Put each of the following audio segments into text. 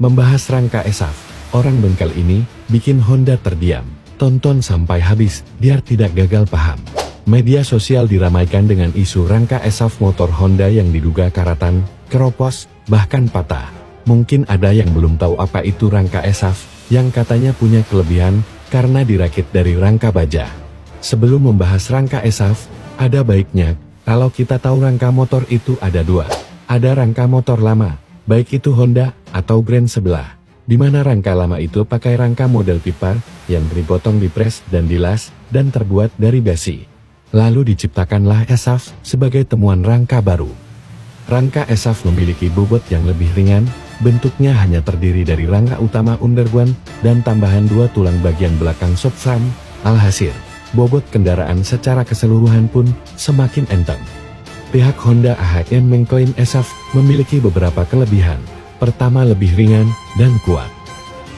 Membahas rangka ESAV, orang bengkel ini bikin Honda terdiam. Tonton sampai habis, biar tidak gagal paham. Media sosial diramaikan dengan isu rangka ESAV motor Honda yang diduga karatan, keropos, bahkan patah. Mungkin ada yang belum tahu apa itu rangka ESAV, yang katanya punya kelebihan, karena dirakit dari rangka baja. Sebelum membahas rangka ESAV, ada baiknya, kalau kita tahu rangka motor itu ada dua. Ada rangka motor lama, baik itu Honda, atau brand sebelah. Di mana rangka lama itu pakai rangka model pipa, yang dipotong, dipres, dan dilas, dan terbuat dari besi. Lalu diciptakanlah ESAV sebagai temuan rangka baru. Rangka ESAV memiliki bobot yang lebih ringan, bentuknya hanya terdiri dari rangka utama underbone, dan tambahan dua tulang bagian belakang subframe. Alhasil, bobot kendaraan secara keseluruhan pun semakin enteng. Pihak Honda AHM mengklaim ESAV memiliki beberapa kelebihan. Pertama, lebih ringan dan kuat.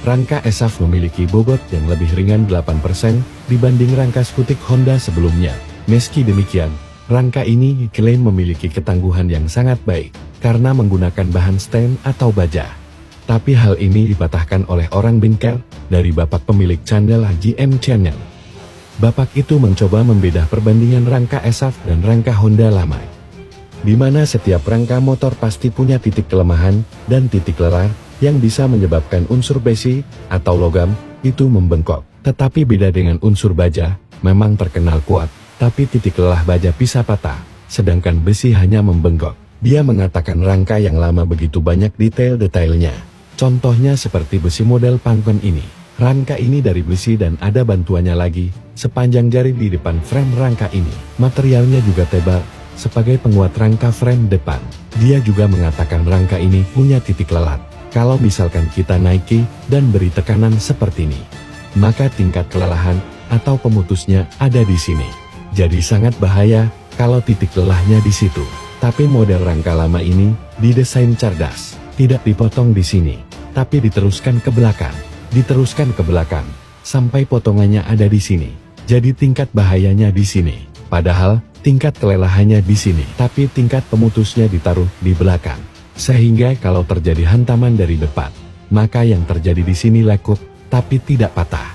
Rangka ESAV memiliki bobot yang lebih ringan 8% dibanding rangka skutik Honda sebelumnya. Meski demikian, rangka ini diklaim memiliki ketangguhan yang sangat baik, karena menggunakan bahan stem atau baja. Tapi hal ini dipatahkan oleh orang bengkel, dari bapak pemilik channel GM Channel. Bapak itu mencoba membedah perbandingan rangka ESAV dan rangka Honda lama, di mana setiap rangka motor pasti punya titik kelemahan dan titik lelah yang bisa menyebabkan unsur besi atau logam itu membengkok. Tetapi beda dengan unsur baja, memang terkenal kuat, tapi titik lelah baja bisa patah, sedangkan besi hanya membengkok. Dia mengatakan rangka yang lama begitu banyak detail-detailnya. Contohnya seperti besi model Pancon ini. Rangka ini dari besi dan ada bantuannya lagi, sepanjang jari di depan frame rangka ini. Materialnya juga tebal, sebagai penguat rangka frame depan. Dia juga mengatakan rangka ini punya titik lelat. Kalau misalkan kita naiki dan beri tekanan seperti ini, maka tingkat kelelahan atau pemutusnya ada di sini. Jadi sangat bahaya kalau titik lelahnya di situ. Tapi model rangka lama ini didesain cerdas, tidak dipotong di sini, tapi diteruskan ke belakang, sampai potongannya ada di sini. Jadi tingkat bahayanya di sini. Padahal tingkat kelelahannya di sini, tapi tingkat pemutusnya ditaruh di belakang. Sehingga kalau terjadi hantaman dari depan, maka yang terjadi di sini lekuk, tapi tidak patah.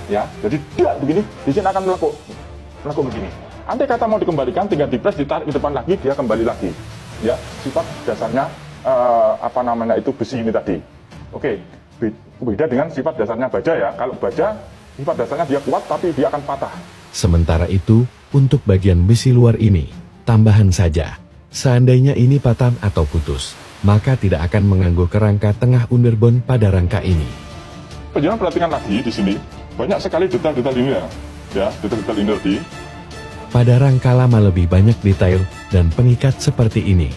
Ya, jadi tidak begini, di sini akan lekuk begini. Andai kata mau dikembalikan, tinggal dipres, ditarik ke depan lagi, dia kembali lagi. Ya, sifat dasarnya itu besi ini tadi. Oke, beda dengan sifat dasarnya baja ya. Kalau baja, sifat dasarnya dia kuat, tapi dia akan patah. Sementara itu, untuk bagian besi luar ini, tambahan saja. Seandainya ini patah atau putus, maka tidak akan mengganggu ke rangka tengah underbone pada rangka ini. Jangan perhatikan lagi di sini, banyak sekali detail-detail ini ya, detail-detail ini tadi. Pada rangka lama lebih banyak detail dan pengikat seperti ini.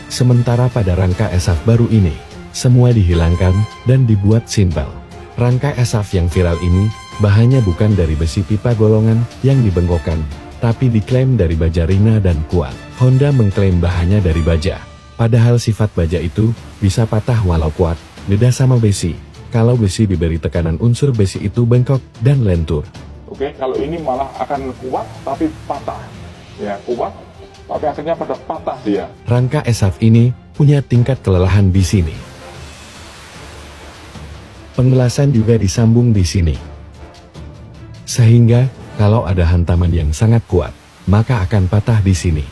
Sementara pada rangka ESAV baru ini, semua dihilangkan dan dibuat simpel. Rangka ESAV yang viral ini, bahannya bukan dari besi pipa golongan yang dibengkokkan, tapi diklaim dari baja rina dan kuat. Honda mengklaim bahannya dari baja, padahal sifat baja itu bisa patah walau kuat, beda sama besi. Kalau besi diberi tekanan, unsur besi itu bengkok dan lentur. Oke, kalau ini malah akan kuat tapi patah. Ya, kuat tapi akhirnya pada patah dia. Rangka ESAV ini punya tingkat kelelahan di sini. Pengelasan juga disambung di sini. Sehingga, kalau ada hantaman yang sangat kuat, maka akan patah di sini.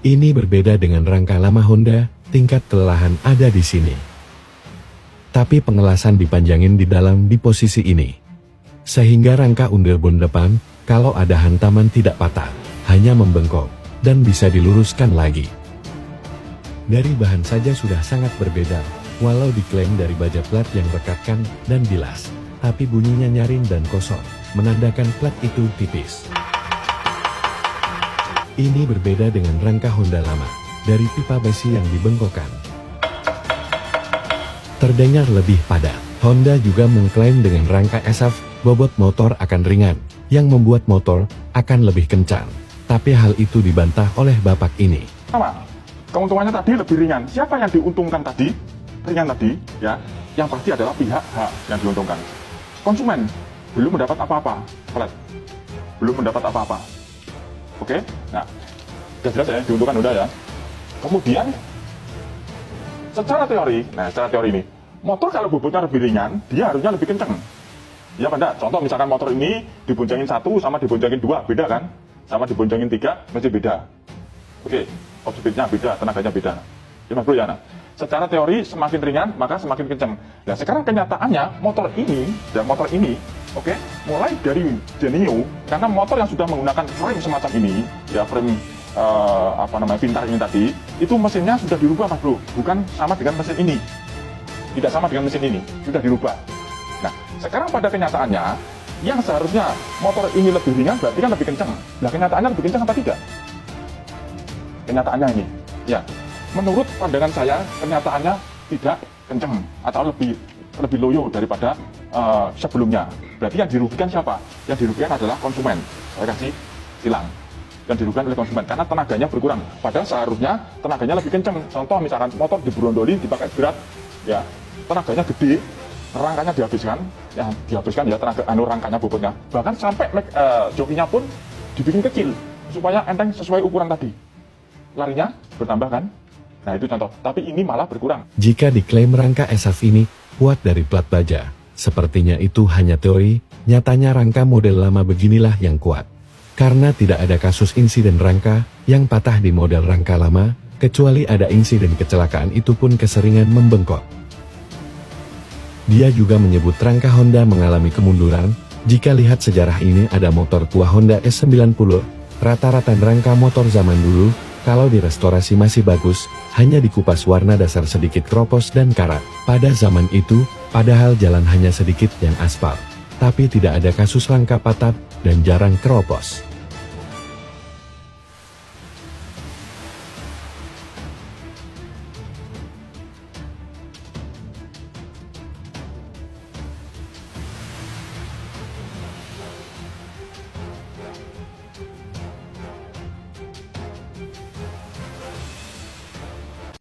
Ini berbeda dengan rangka lama Honda, tingkat kelelahan ada di sini. Tapi pengelasan dipanjangin di dalam di posisi ini. Sehingga rangka underbone depan, kalau ada hantaman tidak patah, hanya membengkok, dan bisa diluruskan lagi. Dari bahan saja sudah sangat berbeda, walau diklaim dari baja plat yang rekatkan dan bilas, tapi bunyinya nyaring dan kosong, menandakan plat itu tipis. Ini berbeda dengan rangka Honda lama, dari pipa besi yang dibengkokkan. Terdengar lebih padat. Honda juga mengklaim dengan rangka ESAV, bobot motor akan ringan, yang membuat motor akan lebih kencang. Tapi hal itu dibantah oleh bapak ini. Sama, keuntungannya tadi lebih ringan. Siapa yang diuntungkan tadi? Ringan tadi, ya. Yang pasti adalah pihak H yang diuntungkan. Konsumen belum mendapat apa-apa, belum mendapat apa-apa. Oke, nah, jelas ya, diuntungkan udah ya. Kemudian secara teori ini, motor kalau bobotnya lebih ringan, dia harusnya lebih kenceng. Ya pada contoh misalkan motor ini diboncengin 1 sama diboncengin 2, beda kan? Sama diboncengin 3, mesti beda. Oke, top speed-nya beda, tenaganya beda. Ya Mas Bro ya, nah. Secara teori semakin ringan maka semakin kenceng. Nah sekarang kenyataannya motor ini, oke, mulai dari Genio, karena motor yang sudah menggunakan frame semacam ini, ya frame pintar ini tadi, itu mesinnya sudah dirubah Mas Bro, bukan sama dengan mesin ini, tidak sama dengan mesin ini, sudah dirubah. Nah sekarang pada kenyataannya, yang seharusnya motor ini lebih ringan berarti kan lebih kencang. Nah kenyataannya lebih kencang apa tidak? Kenyataannya ini, ya. Menurut pandangan saya, kenyataannya tidak kenceng atau lebih loyo daripada sebelumnya. Berarti yang dirugikan siapa? Yang dirugikan adalah konsumen. Saya kasih silang. Yang dirugikan oleh konsumen karena tenaganya berkurang. Padahal seharusnya tenaganya lebih kenceng. Contoh misalkan motor diberondoli dipakai berat, ya tenaganya gede, rangkanya dihabiskan ya tenaga rangkanya bobotnya. Bahkan sampai jokinya pun dibikin kecil supaya enteng sesuai ukuran tadi. Larinya bertambah kan? Nah itu contoh, tapi ini malah berkurang. Jika diklaim rangka ESAF ini kuat dari plat baja, sepertinya itu hanya teori, nyatanya rangka model lama beginilah yang kuat. Karena tidak ada kasus insiden rangka yang patah di model rangka lama, kecuali ada insiden kecelakaan itu pun keseringan membengkok. Dia juga menyebut rangka Honda mengalami kemunduran. Jika lihat sejarah ini ada motor tua Honda S90, rata-rata rangka motor zaman dulu, kalau direstorasi masih bagus, hanya dikupas warna dasar sedikit kropos dan karat. Pada zaman itu, padahal jalan hanya sedikit yang aspal. Tapi tidak ada kasus rangka patah dan jarang keropos.